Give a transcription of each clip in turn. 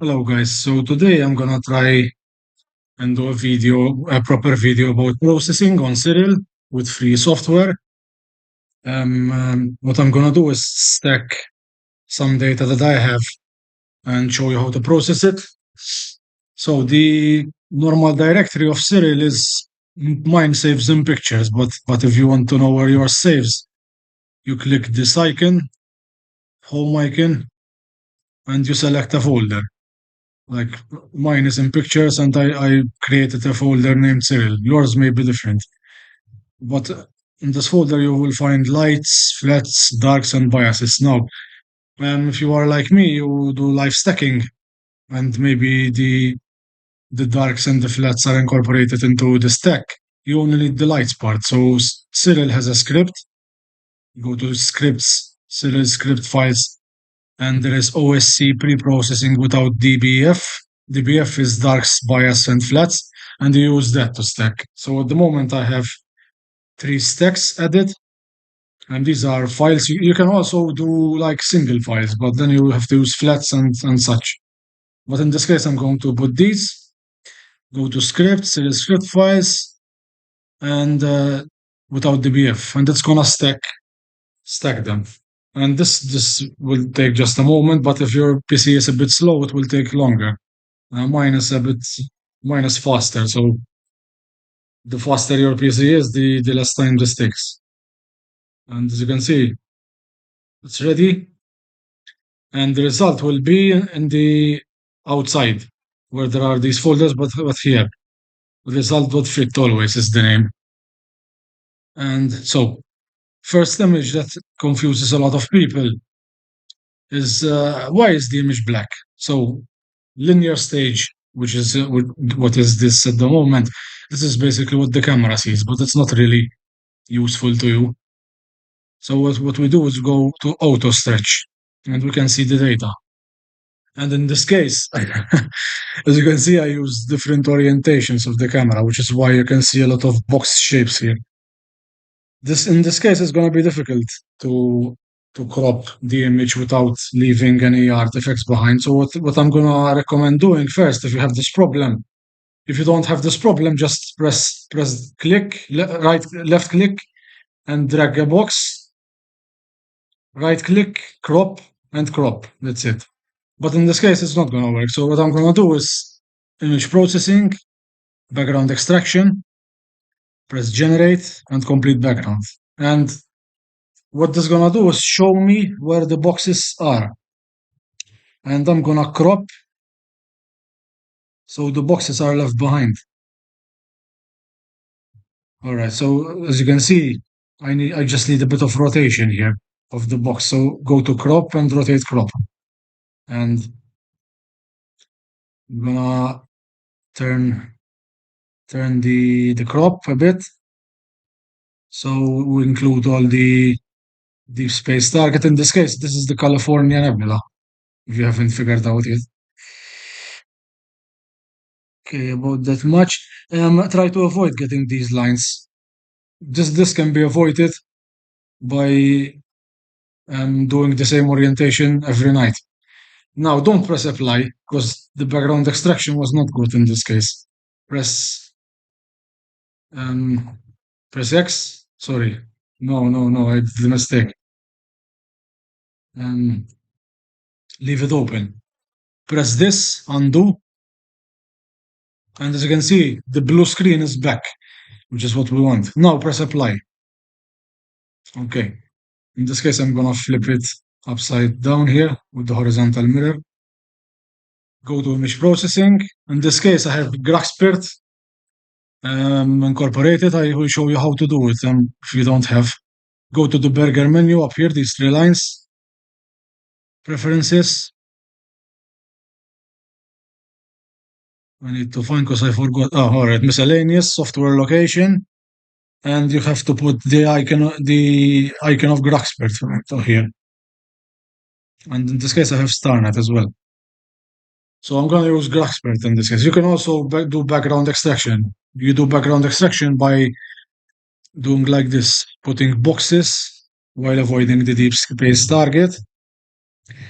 Hello guys, so today I'm gonna try and do a proper video about processing on Siril with free software. What I'm gonna do is stack some data that I have and show you how to process it. So the normal directory of Siril is mine saves in pictures, but if you want to know where yours saves, you click this icon, home icon, and you select a folder. Like mine is in pictures, and I created a folder named Cyril. Yours may be different, but in this folder you will find lights, flats, darks, and biases. Now, if you are like me, you do live stacking, and maybe the darks and the flats are incorporated into the stack. You only need the lights part. So Cyril has a script. Go to scripts, Cyril script files, and there is OSC pre-processing without DBF. DBF is darks, bias, and flats, and you use that to stack. So at the moment I have 3 stacks added, and these are files. You can also do like single files, but then you have to use flats and such. But in this case, I'm going to put these, go to scripts, select script files, and without DBF, and it's gonna stack them. And this will take just a moment, but if your PC is a bit slow, it will take longer. Mine is faster, so the faster your PC is, the less time this takes. And as you can see, it's ready, and the result will be in the outside where there are these folders, but here the result.fit always is the name. And so, first image that confuses a lot of people is why is the image black? So, linear stage, which is what is this at the moment, this is basically what the camera sees, but it's not really useful to you. So what we do is go to auto stretch, and we can see the data. And in this case, as you can see, I use different orientations of the camera, which is why you can see a lot of box shapes here. This in this case is going to be difficult to crop the image without leaving any artifacts behind. So what I'm going to recommend doing first, if you have this problem, if you don't have this problem, just press click, left click, and drag a box, right click, crop, and crop. That's it. But in this case, it's not going to work. So what I'm going to do is image processing, background extraction, press generate, and complete background. And what this is going to do is show me where the boxes are. And I'm going to crop so the boxes are left behind. All right, so as you can see, I just need a bit of rotation here of the box. So go to crop and rotate crop. And I'm gonna turn the crop a bit. So we include all the deep space target. In this case, this is the California Nebula, if you haven't figured out yet. Okay, about that much. Try to avoid getting these lines. This can be avoided by doing the same orientation every night. Now, don't press apply, because the background extraction was not good in this case. Press um, press X. Sorry. No, I did the mistake. Leave it open. Press this, undo, and as you can see, the blue screen is back, which is what we want. Now press apply. Okay. In this case, I'm gonna flip it upside down here with the horizontal mirror. Go to image processing. In this case, I have Graphic incorporated. I will show you how to do it. If you don't have, go to the burger menu up here, these 3 lines, preferences. I need to find because I forgot. Oh, all right, miscellaneous software location, and you have to put the icon of Graphic here. And in this case, I have StarNet as well. So I'm going to use Graphic in this case. You can also do background extraction. You do background extraction by doing like this, putting boxes while avoiding the deep space target.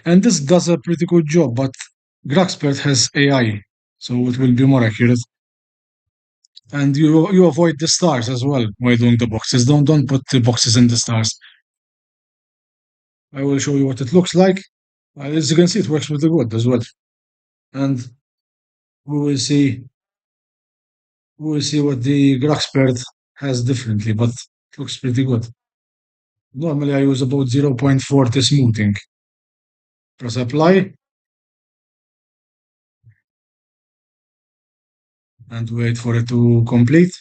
And this does a pretty good job, but Graxpert has AI, so it will be more accurate. And you avoid the stars as well while doing the boxes. Don't put the boxes in the stars. I will show you what it looks like. As you can see, it works with the wood as well. And we will see what the Graxpert has differently, but it looks pretty good. Normally I use about 0.40 smoothing. Press apply and wait for it to complete.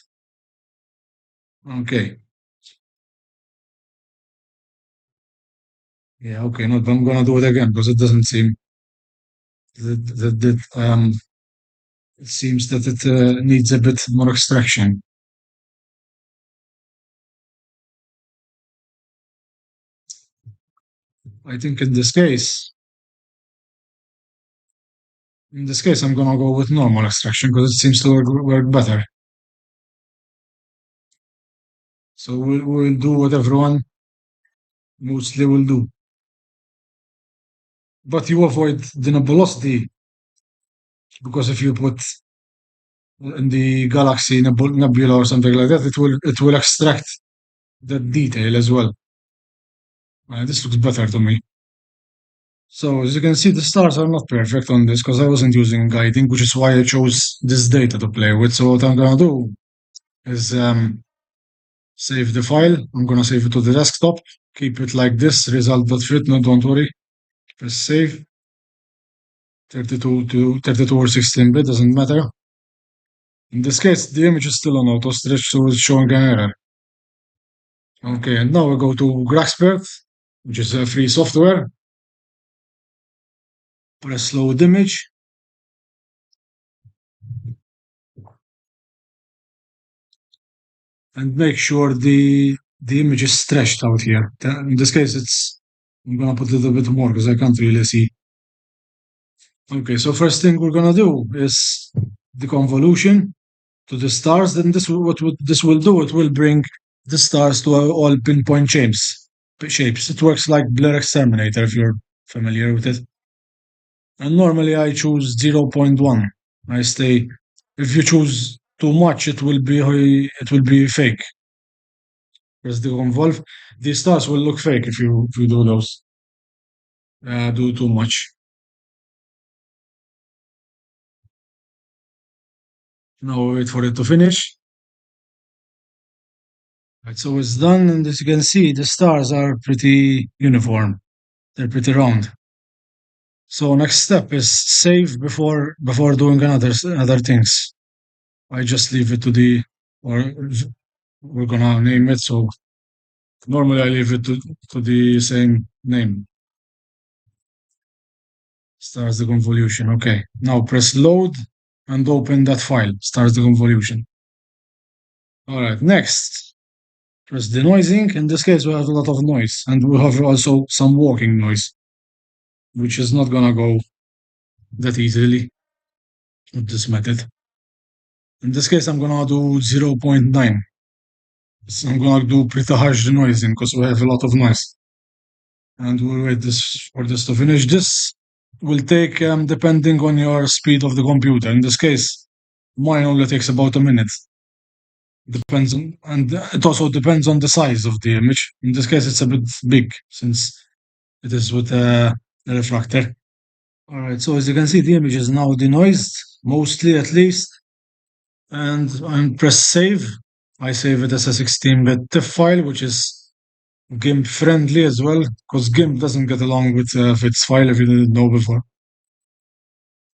Okay. Yeah, okay, no, I'm gonna do it again because it doesn't seem that it seems that it needs a bit more extraction. I think in this case, I'm gonna go with normal extraction because it seems to work better. So we'll do what everyone mostly will do. But you avoid the nebulosity because if you put in the galaxy nebula or something like that, it will extract that detail as well. This looks better to me. So as you can see, the stars are not perfect on this because I wasn't using guiding, which is why I chose this data to play with. So what I'm gonna do is save the file. I'm gonna save it to the desktop. Keep it like this. Result.fit. No, don't worry. Press save. 32 or 16-bit doesn't matter. In this case, the image is still on auto stretch, so it's showing an error. Okay, and now we go to Graxpert, which is a free software. Press load image. And make sure the image is stretched out here. In this case, I'm gonna put a little bit more because I can't really see. Okay, so first thing we're gonna do is the convolution to the stars. Then this will do, it will bring the stars to all pinpoint shapes. It works like Blur Exterminator if you're familiar with it. And normally I choose 0.1. I stay. If you choose too much, it will be fake. Press the convolve. The stars will look fake if you do those. Do too much. Now wait for it to finish. Right, so it's done, and as you can see, the stars are pretty uniform. They're pretty round. So next step is save before doing other things. I just leave it to the or we're gonna name it. So normally I leave it to the same name. Starts the convolution. Okay. Now press load and open that file. Starts the convolution. All right. Next, press denoising. In this case, we have a lot of noise, and we have also some walking noise, which is not gonna go that easily with this method. In this case, I'm gonna do 0.9. So I'm gonna do pretty harsh denoising because we have a lot of noise. And we'll wait for this to finish. This will take, depending on your speed of the computer. In this case, mine only takes about a minute. Depends on, and it also depends on the size of the image. In this case, it's a bit big since it is with a refractor. All right, so as you can see, the image is now denoised, mostly at least, and I press save. I save it as a 16-bit TIFF file, which is GIMP friendly as well, because GIMP doesn't get along with its file if you didn't know before.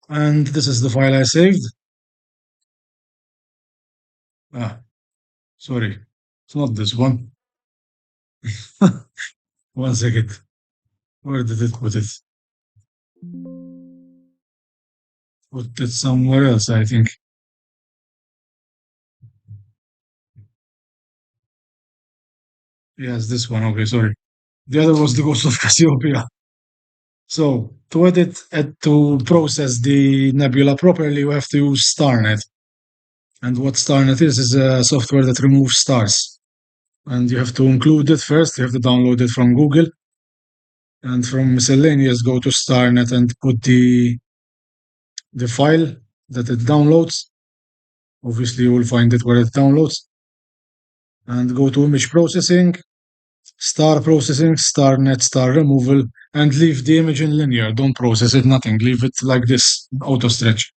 And this is the file I saved. Sorry, it's not this one. One second. Where did it put it? Put it somewhere else, I think. Yes, this one. Okay, sorry. The other was the Ghost of Cassiopeia. So to process the nebula properly, we have to use StarNet. And what StarNet is a software that removes stars. And you have to include it first. You have to download it from Google. And from miscellaneous, go to StarNet and put the the file that it downloads. Obviously, you will find it where it downloads. And go to image processing, star processing, star net, star removal, and leave the image in linear. Don't process it, nothing. Leave it like this, auto stretch.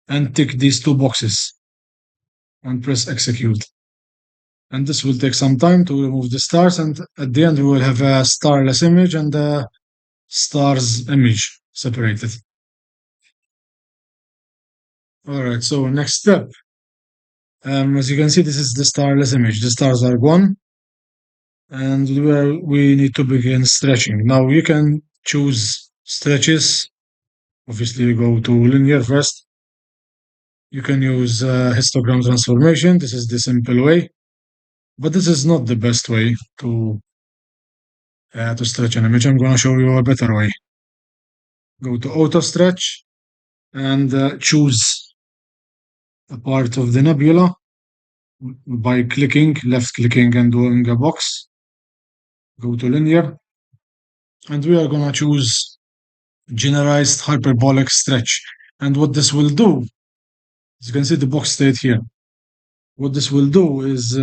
And tick these two boxes and press execute. And this will take some time to remove the stars. And at the end, we will have a starless image and a stars image separated. All right, so next step. As you can see, this is the starless image. The stars are gone. And we need to begin stretching. Now you can choose stretches. Obviously, you go to linear first. You can use histogram transformation. This is the simple way, but this is not the best way to stretch an image. I'm going to show you a better way. Go to auto stretch and choose a part of the nebula by clicking, left clicking and doing a box. Go to linear, and we are going to choose generalized hyperbolic stretch. And what this will do, as you can see, the box stayed here. What this will do is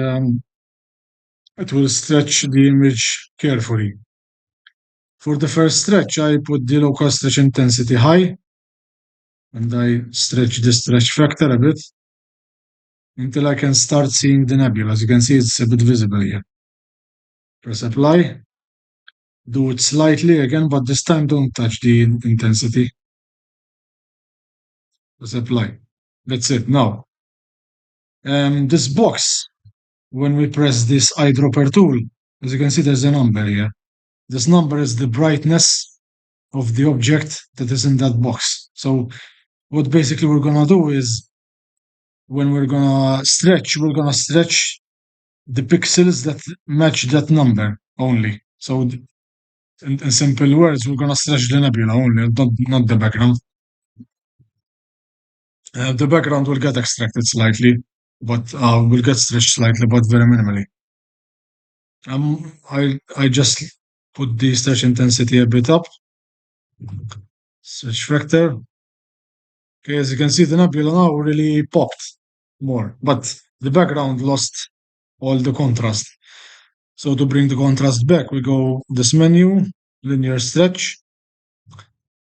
it will stretch the image carefully. For the first stretch, I put the local stretch intensity high, and I stretch the stretch factor a bit until I can start seeing the nebula. As you can see, it's a bit visible here. Press apply. Do it slightly again, but this time don't touch the intensity. Press apply. That's it. Now, this box, when we press this eyedropper tool, as you can see, there's a number here. This number is the brightness of the object that is in that box. So what basically we're gonna do is when we're gonna stretch the pixels that match that number only. So in simple words, we're gonna stretch the nebula only, not the background. The background will get extracted slightly, but will get stretched slightly, but very minimally. I just put the stretch intensity a bit up. Stretch factor. Okay, as you can see, the nebula now really popped more, but the background lost all the contrast. So to bring the contrast back, we go this menu, linear stretch,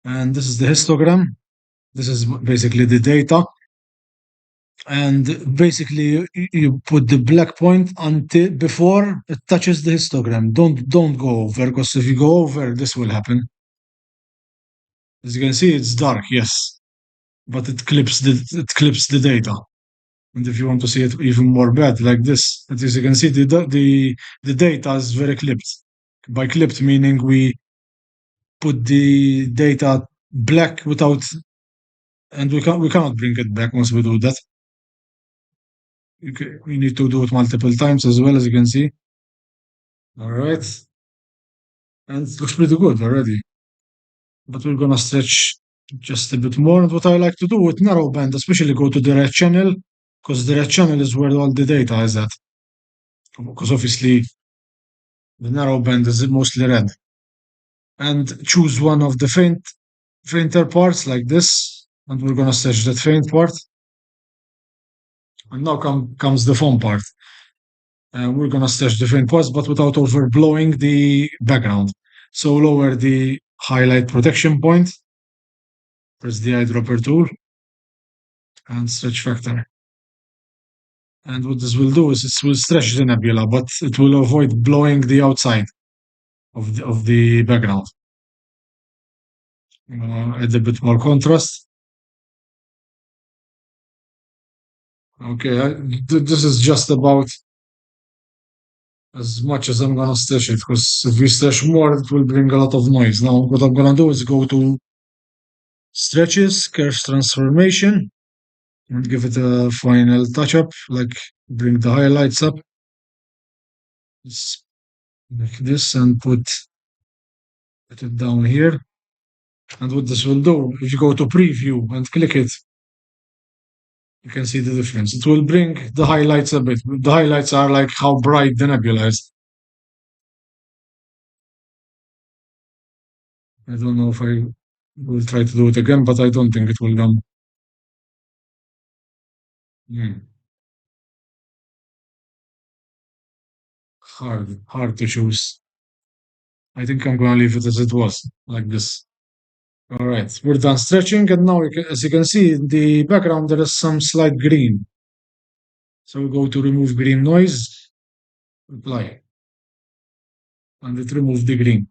and this is the histogram. This is basically the data. And basically you put the black point until before it touches the histogram. Don't go over, because if you go over, this will happen. As you can see, it's dark, yes, but it clips the data. And if you want to see it even more bad, like this, as you can see, the data is very clipped. By clipped, meaning we put the data black without, and we cannot bring it back once we do that. We need to do it multiple times as well, as you can see. All right, and it looks pretty good already. But we're gonna stretch just a bit more. And what I like to do with narrow band, especially go to the red channel, because the red channel is where all the data is at. Because obviously the narrow band is mostly red. And choose one of the fainter parts like this, and we're gonna stretch that faint part. And now comes the fun part. We're gonna stretch the faint parts, but without overblowing the background. So lower the highlight protection point, press the eyedropper tool, and stretch factor. And what this will do is it will stretch the nebula, but it will avoid blowing the outside of the background. Add a bit more contrast. Okay, this is just about as much as I'm gonna stretch it, because if we stretch more, it will bring a lot of noise. Now, what I'm gonna do is go to stretches, curves transformation, and give it a final touch up, like bring the highlights up. Let's make this and put it down here. And what this will do, if you go to preview and click it, you can see the difference. It will bring the highlights a bit. The highlights are like how bright the nebula is. I don't know if I will try to do it again, but I don't think it will come Hmm. Hard to choose. I think I'm gonna leave it as it was, like this. All right, we're done stretching, and now as you can see in the background, there is some slight green. So we go to remove green noise, apply, and it removes the green.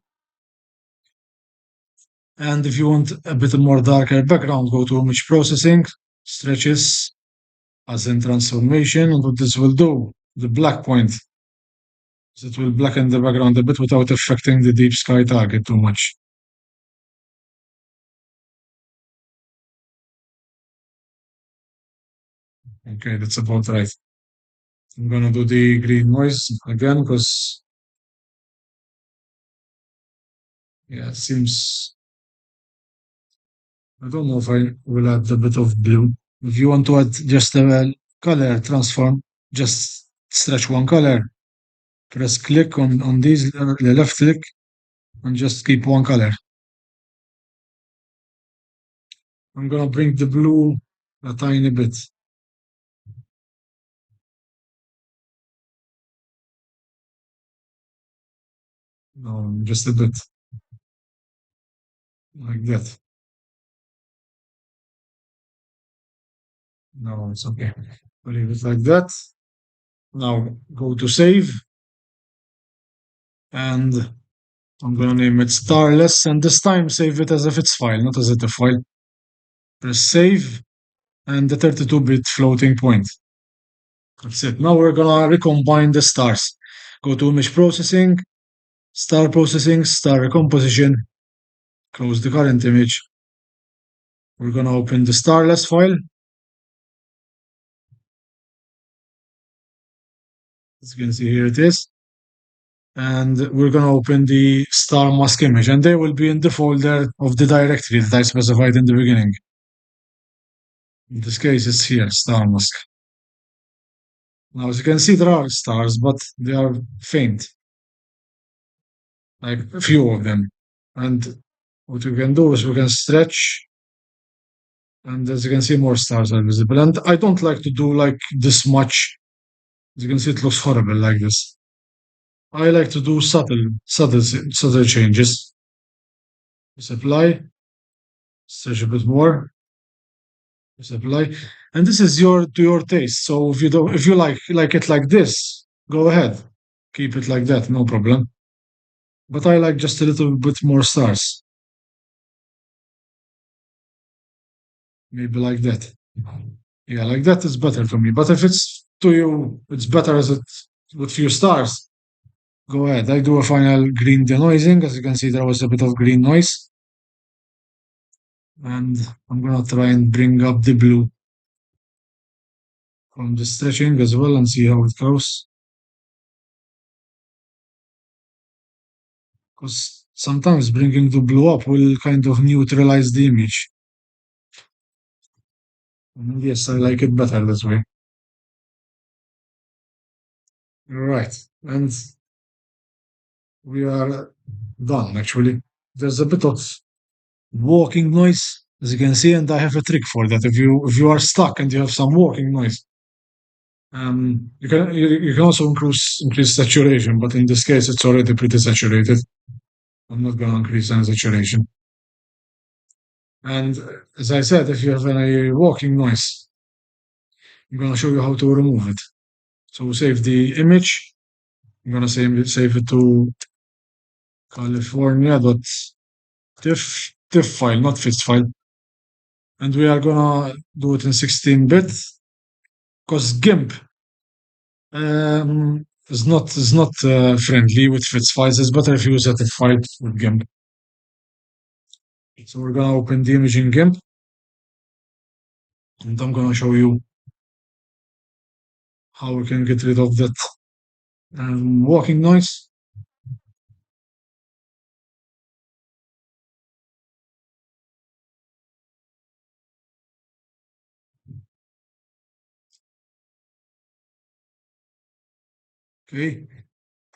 And if you want a bit more darker background, go to image processing, stretches, as in transformation, and what this will do, the black point, is it will blacken the background a bit without affecting the deep sky target too much. Okay, that's about right. I'm gonna do the green noise again because yeah, it seems I don't know if I will add a bit of blue. If you want to add just a color transform, just stretch one color, press click on these, the left click, and just keep one color. I'm gonna bring the blue a tiny bit. No, just a bit, like that. No, it's okay. Leave it like that. Now go to save, and I'm gonna name it starless, and this time save it as a FITS file, not as a TIFF file. Press save, and the 32-bit floating point. That's it. Now we're gonna recombine the stars. Go to image processing, star recomposition, close the current image. We're gonna open the starless file. As you can see here it is. And we're gonna open the star mask image, and they will be in the folder of the directory that I specified in the beginning. In this case, it's here, star mask. Now, as you can see, there are stars, but they are faint, like a few of them. And what we can do is we can stretch, and as you can see, more stars are visible. And I don't like to do like this much. As you can see, it looks horrible like this. I like to do subtle changes. Just apply, stretch a bit more, just apply, and this is your taste. So if you like it like this, go ahead, keep it like that, no problem. But I like just a little bit more stars, maybe like that. Yeah, like that is better to me. But if it's to you, it's better as it with few stars. Go ahead. I do a final green denoising. As you can see, there was a bit of green noise. And I'm gonna try and bring up the blue from the stretching as well and see how it goes. Because sometimes bringing the blue up will kind of neutralize the image. And yes, I like it better this way. Right. And we are done actually. There's a bit of walking noise, as you can see, and I have a trick for that. If you are stuck and you have some walking noise, you can also increase saturation, but in this case it's already pretty saturated. I'm not gonna increase any saturation. And as I said, if you have any walking noise, I'm gonna show you how to remove it. So save the image. I'm gonna save it to California.tiff file, not FITS file. And we are gonna do it in 16-bit because GIMP is not friendly with FITS files. It's better if you use a TIFF file with GIMP. So we're gonna open the image in GIMP, and I'm gonna show you how we can get rid of that walking noise. Okay,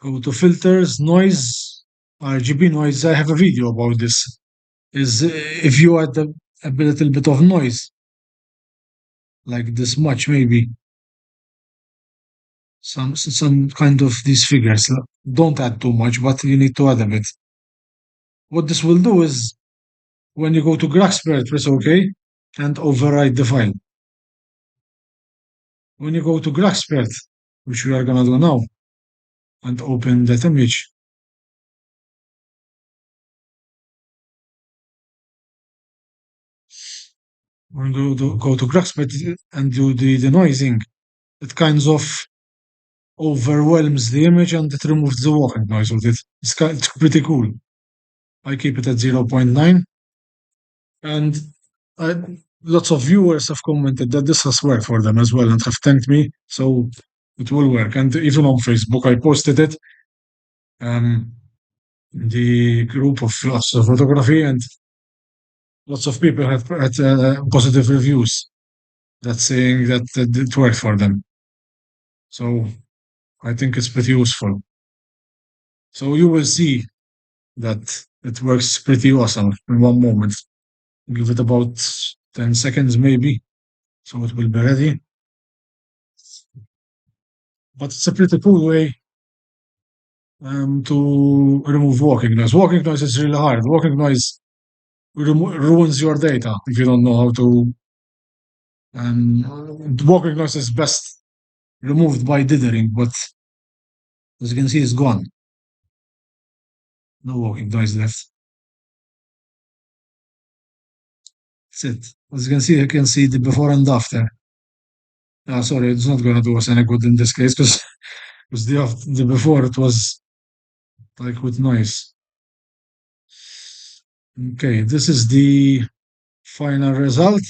go to filters, noise, RGB noise. I have a video about this. Is if you add a little bit of noise, like this much maybe, some kind of these figures. Don't add too much, but you need to add a bit. What this will do is when you go to Graxpert, press OK and override the file. When you go to Graxpert, which we are gonna do now, and open that image, when you go to Graxpert and do the denoising, it kinds of overwhelms the image and it removes the walking noise with it. It's pretty cool. I keep it at zero point 0.9, and I, lots of viewers have commented that this has worked for them as well and have thanked me. So it will work. And even on Facebook, I posted it. Um, the group of photography, and lots of people had positive reviews that saying that it worked for them. So I think it's pretty useful. So you will see that it works pretty awesome in one moment. Give it about 10 seconds maybe, so it will be ready. But it's a pretty cool way to remove walking noise. Walking noise is really hard. Walking noise ruins your data if you don't know how to. Walking noise is best removed by dithering, but as you can see, it's gone. No walking noise left. That's it. As you can see, you can see the before and after. Sorry, it's not going to do us any good in this case because the before it was like with noise. Okay, this is the final result.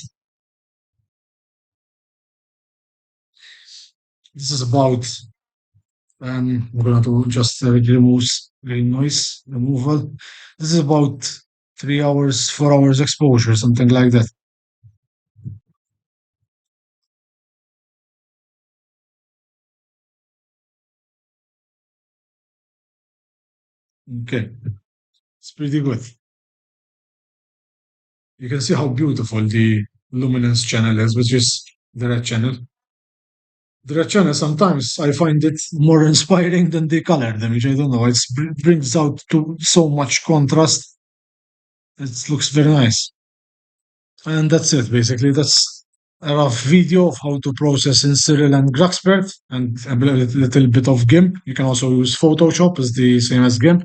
This is about, I'm going to just remove green noise removal. This is about 3 hours, 4 hours exposure, something like that. Okay, it's pretty good. You can see how beautiful the luminance channel is, which is the red channel. The red channel, sometimes I find it more inspiring than the colored image. I don't know. It brings out to so much contrast. It looks very nice. And that's it, basically. That's a rough video of how to process in Cyril and Graxpert and a little bit of GIMP. You can also use Photoshop, it's the same as GIMP.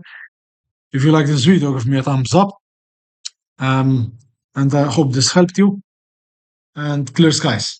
If you like this video, give me a thumbs up. And I hope this helped you. And clear skies.